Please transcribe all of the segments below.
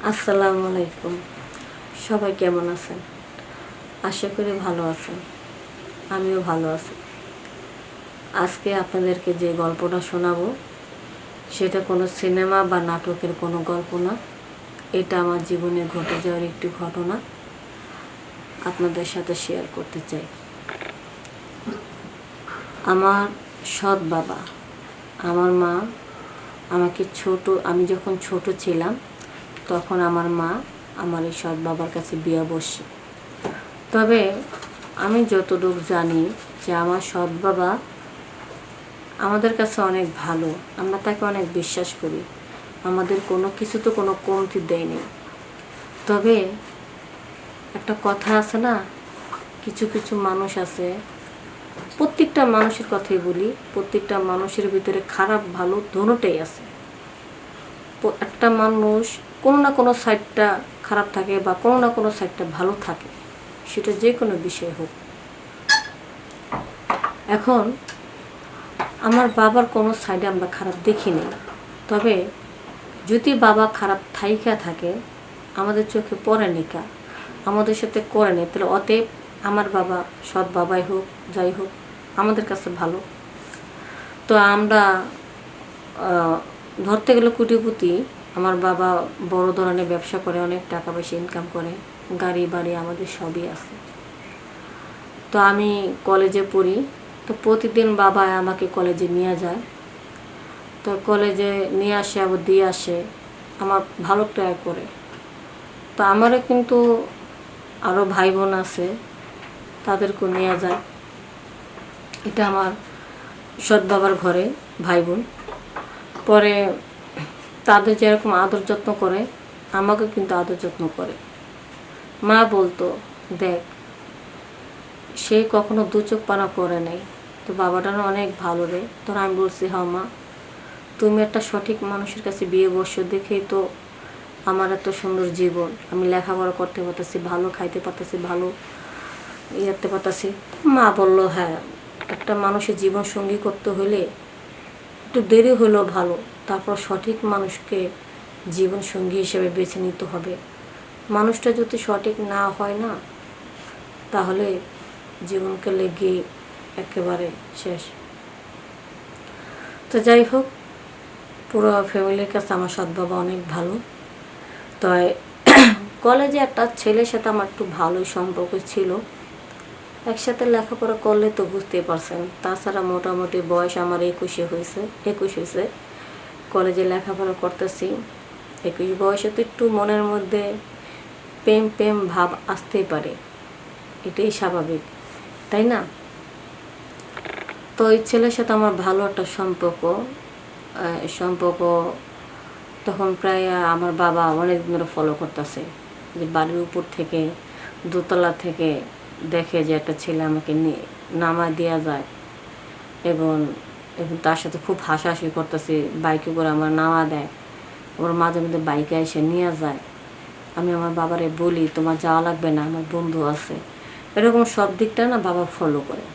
আসসালামু আলাইকুম। সবাই কেমন আছেন? আশা করি ভালো আছেন। আমিও ভালো আছি। আজকে আপনাদেরকে যে গল্পটা শোনাবো সেটা কোনো সিনেমা বা নাটকের কোনো গল্প না। এটা আমার জীবনে ঘটে যাওয়ার একটি ঘটনা আপনাদের সাথে শেয়ার করতে চাই। আমার সৎ বাবা, আমার মা আমাকে আমি যখন ছোট ছিলাম তখন আমার মা আমার এই সৎ বাবার কাছে বিয়ে বসে। তবে আমি যতটুকু জানি যে আমার সৎ বাবা আমাদের কাছে অনেক ভালো, আমরা তাকে অনেক বিশ্বাস করি, আমাদের কোনো কিছু তো কোনো কমতি দেয়নি। তবে একটা কথা আছে না, কিছু কিছু মানুষ আছে, প্রত্যেকটা মানুষের কথাই বলি, প্রত্যেকটা মানুষের ভিতরে খারাপ ভালো দোনোটাই আছে। একটা মানুষ কোনো না কোনো সাইডটা খারাপ থাকে বা কোনো না কোনো সাইডটা ভালো থাকে, সেটা যে কোনো বিষয় হোক। এখন আমার বাবার কোনো সাইডে আমরা খারাপ দেখিনি, তবে যদি বাবা খারাপ থাইকা থাকে আমাদের চোখে পড়েনি, আমাদের সাথে করেনি, তাহলে অতএব আমার বাবা সৎ বাবাই হোক যাই হোক আমাদের কাছে ভালো। তো আমরা ধরতে গেলে কোটিপতি। আমার বাবা বড় ধরনের ব্যবসা করে, অনেক টাকা পয়সা ইনকাম করে, গাড়ি বাড়ি আমাদের সবই আছে। তো আমি কলেজে পড়ি, তো প্রতিদিন বাবা আমাকে কলেজে নিয়ে যায়। তো কলেজে নিয়ে আসে আবার দিয়ে আসে, আমার ভালো ট্রাই করে। তো আমারও কিন্তু আরও ভাই বোন আছে, তাদেরকেও নিয়ে যায়। এটা আমার সৎ বাবার ঘরে ভাই বোন। পরে তাদের যেরকম আদর যত্ন করে আমাকে কিন্তু আদর যত্ন করে। মা বলতো, দেখ সে কখনো দু চোখ পানা করে নাই, তো বাবাটা অনেক ভালো রে। তোর আমি বলছি, হ্যাঁ মা, তুমি একটা সঠিক মানুষের কাছে বিয়ে বসো দেখেই তো আমার এত সুন্দর জীবন, আমি লেখাপড়া করতে পারতেছি, ভালো খাইতে পারতেছি, ভালো ইয়েতে পারতেছি। মা বললো, হ্যাঁ, একটা মানুষের জীবন সঙ্গী করতে হলে একটু দেরি হলেও ভালো, তারপর সঠিক মানুষকে জীবন সঙ্গী হিসেবে বেছে নিতে হবে। মানুষটা যদি সঠিক না হয় না, তাহলে জীবনকে লেগে একেবারে শেষ। তো যাই হোক, পুরো ফ্যামিলির কাছে আমার সৎ বাবা অনেক ভালো। তাই কলেজে একটা ছেলের সাথে আমার একটু ভালোই সম্পর্ক ছিল, একসাথে লেখাপড়া করলে তো বুঝতেই পারছেন। তাছাড়া মোটামুটি বয়স আমার 21 হয়েছে, কলেজে লেখাপড়া করতেছি। 21 বয়সে তো একটু মনের মধ্যে প্রেম প্রেম ভাব আসতেই পারে, এটাই স্বাভাবিক, তাই না? তো ওই ছেলের সাথে আমার ভালো একটা সম্পর্ক তখন প্রায় আমার বাবা অনেক দিন ধরে ফলো করতেছে, যে বাড়ির উপর থেকে দোতলা থেকে দেখে যে একটা ছেলে আমাকে নিয়ে নামা দেওয়া যায়, এবং তার সাথে খুব হাসাহাসি করতেছি, বাইকে করে আমার নামা দেয়, ওর মাঝে মধ্যে বাইকে এসে নিয়ে যায়। আমি আমার বাবারে বলি, তোমার যাওয়া লাগবে না, আমার বন্ধু আছে, এরকম সব দিকটা না বাবা ফলো করে।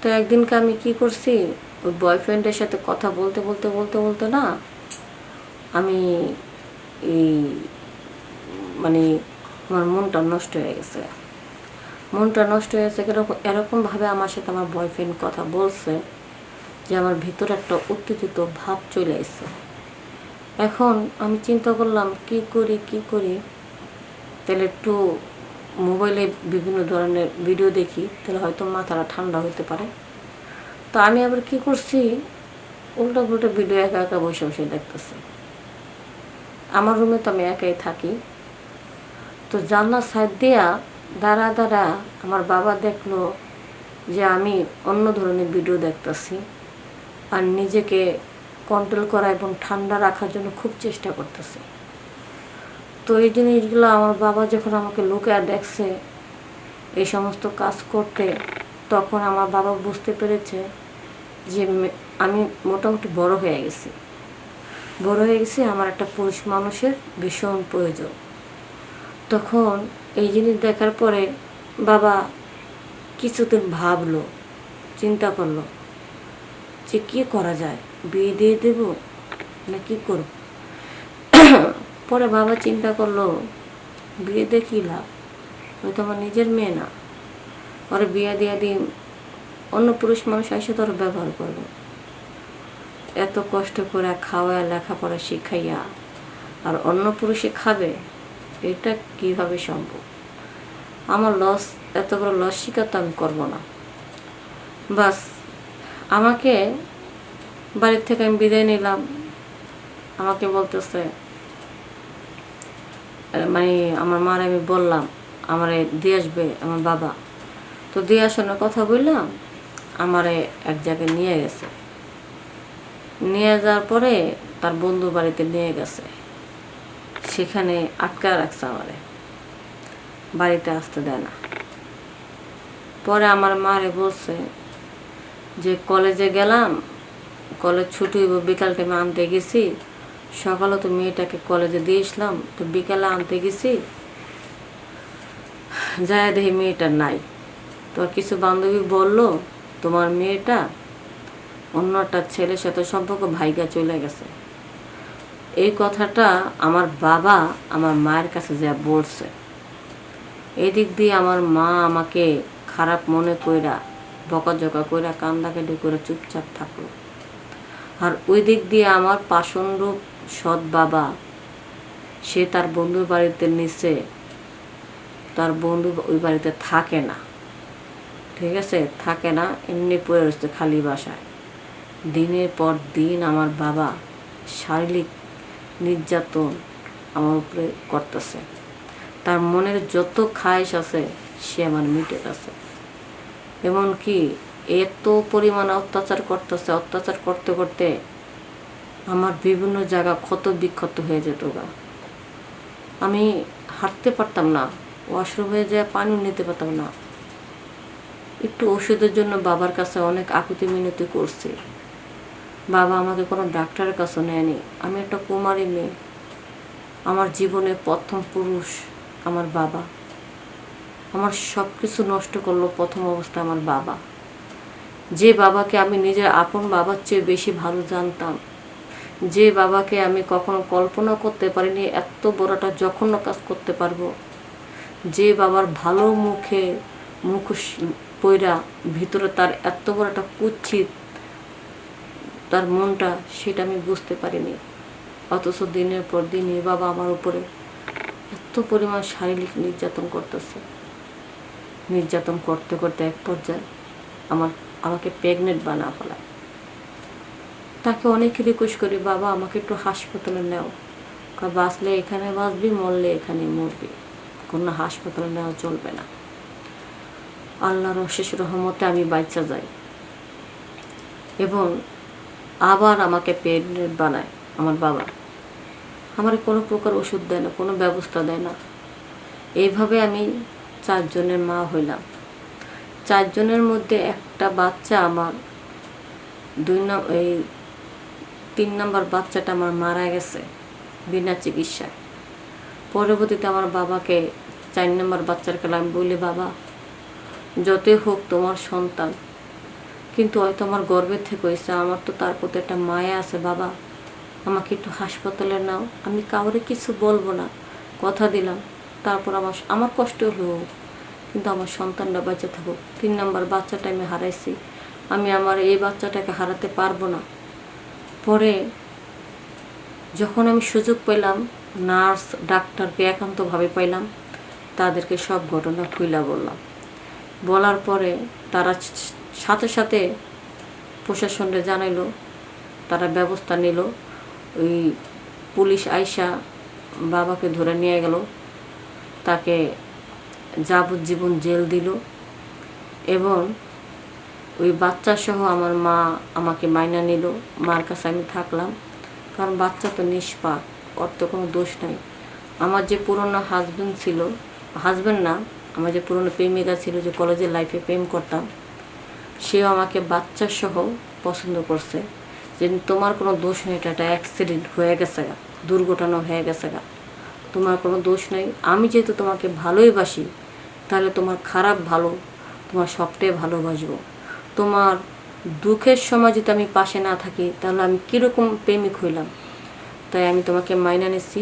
তো একদিনকে আমি কি করছি, ওই বয়ফ্রেন্ডের সাথে কথা বলতে বলতে বলতে বলতে না, আমি এই মানে আমার মনটা নষ্ট হয়ে গেছে। এরকমভাবে আমার সাথে আমার বয়ফ্রেন্ড কথা বলছে যে আমার ভিতরে একটা উত্তেজিত ভাব চলে এসেছে। এখন আমি চিন্তা করলাম কি করি, তাহলে একটু মোবাইলে বিভিন্ন ধরনের ভিডিও দেখি, তাহলে হয়তো মাথাটা ঠান্ডা হতে পারে। তো আমি আবার কি করছি, উল্টো পুল্টো ভিডিও একা একা বসে বসে দেখতেছি। আমার রুমে তো আমি একাই থাকি, তো জানলার সাইড দিয়া দাঁড়া আমার বাবা দেখলো যে আমি অন্য ধরনের ভিডিও দেখতেছি, আর নিজেকে কন্ট্রোল করা এবং ঠান্ডা রাখার জন্য খুব চেষ্টা করতেছি। তো এই জিনিসগুলো আমার বাবা যখন আমাকে লুকিয়ে দেখছে এই সমস্ত কাজ করতে, তখন আমার বাবা বুঝতে পেরেছে যে আমি মোটামুটি বড় হয়ে গেছি, আমার একটা পুরুষ মানুষের ভীষণ প্রয়োজন। তখন এই জিনিস দেখার পরে বাবা কিছুদিন ভাবলো, চিন্তা করলো যে কী করা যায়, বিয়ে দিয়ে দেব না কি করব। পরে বাবা চিন্তা করলো, বিয়ে দিয়ে কী লাভ, ওই তো আমার নিজের মেয়ে না, ওর বিয়ে দিয়ে দিন অন্য পুরুষ মানুষ এসে তো ওর ব্যবহার করবে। এত কষ্ট করে খাওয়া লেখাপড়া শিখাইয়া আর অন্য পুরুষে খাবে, এটা কিভাবে সম্ভব? আমার লস, এত বড় লস স্বীকার তো আমি করবো না। বাস আমাকে বাড়ির থেকে আমি বিদায় নিলাম। আমাকে বলতেছে, মানে আমার মার আমি বললাম আমারে দিয়ে আসবে আমার বাবা, তো দিয়ে আসানোর কথা বললাম, আমারে এক জায়গায় নিয়ে গেছে। নিয়ে যাওয়ার পরে তার বন্ধু বাড়িতে নিয়ে গেছে, সেখানে আটকা রাখছে, আমারে বাড়িতে আসতে দেয় না। পরে আমার মারে বলছে যে কলেজে গেলাম, কলেজ ছুটি হইব, বিকাল টাইমে আনতে গেছি, সকালে তো মেয়েটাকে কলেজে দিয়ে আসলাম, তো বিকালে আনতে গেছি, যায় দেখি মেয়েটা নাই। তো কিছু বান্ধবী বলল তোমার মেয়েটা অন্য একটা ছেলের সাথে সম্পর্ক ভাইগা চলে গেছে। এই কথাটা আমার বাবা আমার মায়ের কাছে যা বলছে, এই দিক দিয়ে আমার মা আমাকে খারাপ মনে কইরা বকাঝকা কইরা কান্দাকাটি করে চুপচাপ থাকলো। আর ওই দিক দিয়ে আমার পাষণ্ডরূপ সৎ বাবা, সে তার বন্ধুর বাড়িতে নিচে, তার বন্ধু ওই বাড়িতে থাকে না, ঠিক আছে, থাকে না, এমনি পড়ে রয়েছে খালি বাসায়। দিনের পর দিন আমার বাবা শারীরিক নির্যাতন আমার উপরে করতেছে। তার মনের যত খায়েশ আছে সে আমার মিটে আছে। এমনকি এত পরিমাণে অত্যাচার করতেছে, অত্যাচার করতে করতে আমার বিভিন্ন জায়গা ক্ষত বিক্ষত হয়ে যেত গা। আমি হাঁটতে পারতাম না, ওয়াশরুম হয়ে যায় পানিও নিতে পারতাম না। একটু ওষুধের জন্য বাবার কাছে অনেক আকুতি মিনতি করছি, বাবা আমাকে কোনো ডাক্তারের কাছে নেয়নি। আমি একটা কুমারী মেয়ে, আমার জীবনে প্রথম পুরুষ আমার বাবা, আমার সব কিছু নষ্ট করলো প্রথম অবস্থায় আমার বাবা। যে বাবাকে আমি নিজের আপন বাবার চেয়ে বেশি ভালো জানতাম, যে বাবাকে আমি কখনো কল্পনা করতে পারিনি এত বড়টা জঘন্য কাজ করতে পারবো, যে বাবার ভালো মুখে মুখোশ পইরা ভিতরে তার এত বড় একটা কুচ্ছিত তার মনটা, সেটা আমি বুঝতে পারিনি। অথচ দিনের পর দিন এই বাবা আমার উপরে এত পরিমাণ শারীরিক নির্যাতন করতেছে। নির্যাতন করতে করতে এক পর্যায়ে আমাকে প্রেগনেন্ট বানা ফেলায়। তাকে অনেক রিকোয়েস্ট করি, বাবা আমাকে একটু হাসপাতালে নেও, বাঁচলে এখানে বাঁচবি, মরলে এখানে মরবি, কোনো হাসপাতালে নেওয়া চলবে না। আল্লাহর অশেষ রহমতে আমি বাচ্চা যাই এবং আবার আমাকে প্রেগনেন্ট বানায় আমার বাবা। আমার কোনো প্রকার ওষুধ দেয় না, কোনো ব্যবস্থা দেয় না। এইভাবে আমি 4 জনের মা হইলাম। 4 জনের মধ্যে একটা বাচ্চা আমার 3 নম্বর বাচ্চাটা আমার মারা গেছে বিনা চিকিৎসায়। পরবর্তীতে আমার বাবাকে 4 নম্বর বাচ্চার কালে আমি বলি, বাবা যতই হোক তোমার সন্তান, কিন্তু হয়তো আমার গর্বের থেকে হয়েছে, আমার তো তার প্রতি একটা মায়া আছে, বাবা আমাকে একটু হাসপাতালে নাও, আমি কাউরে কিছু বলবো না, কথা দিলাম। তারপর আমার কষ্ট হলো, কিন্তু আমার সন্তানটা বেঁচে থাকুক। 3 নম্বর বাচ্চাটা আমি হারাইছি, আমি আমার এই বাচ্চাটাকে হারাতে পারবো না। পরে যখন আমি সুযোগ পেলাম, নার্স ডাক্তারকে একান্তভাবে পাইলাম, তাদেরকে সব ঘটনা খুইলা বললাম। বলার পরে তারা সাথে সাথে প্রশাসনকে জানাইলো, তারা ব্যবস্থা নিল। ওই পুলিশ আইসা বাবাকে ধরে নিয়ে গেল, তাকে যাবজ্জীবন জেল দিল এবং ওই বাচ্চা সহ আমার মা আমাকে মাইনা নিল। মার কাছে আমি থাকলাম, কারণ বাচ্চা তো নিষ্পাপ, ওর তো কোনো দোষ নাই। আমার যে পুরনো হাজব্যান্ড ছিল, হাজব্যান্ড না, আমার যে পুরনো প্রেমিকা ছিল, যে কলেজের লাইফে প্রেম করতাম, সেও আমাকে বাচ্চা সহ পছন্দ করছে, যে তোমার কোনো দোষ নেই, এটা একটা অ্যাক্সিডেন্ট হয়ে গেছে গা, দুর্ঘটনা হয়ে গেছে গা, তোমার কোনো দোষ নেই। আমি যেহেতু তোমাকে ভালোই বাসি, তাহলে তোমার খারাপ ভালো, তোমার সবটাই ভালোবাসবো। তোমার দুঃখের সময় যদি আমি পাশে না থাকি, তাহলে আমি কীরকম প্রেমিক হইলাম। তাই আমি তোমাকে মাইনা নিচ্ছি,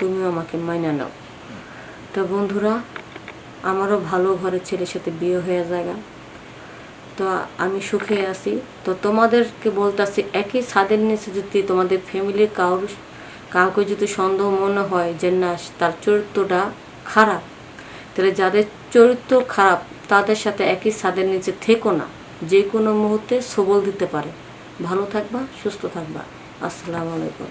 তুমিও আমাকে মাইনা নাও। তো বন্ধুরা, আমারও ভালো ঘরের ছেলের সাথে বিয়ে হয়ে যায়, তো আমি সুখে আছি। তো তোমাদেরকে বলতেছি, একই ছাদের নিচে যদি তোমাদের ফ্যামিলির কাউকে যদি সন্দেহ মনে হয় যে না তার চরিত্রটা খারাপ, তাহলে যাদের চরিত্র খারাপ তাদের সাথে একই ছাদের নিচে থেকো না, যে কোনো মুহূর্তে সবল দিতে পারে। ভালো থাকবা, সুস্থ থাকবা। আসসালামু আলাইকুম।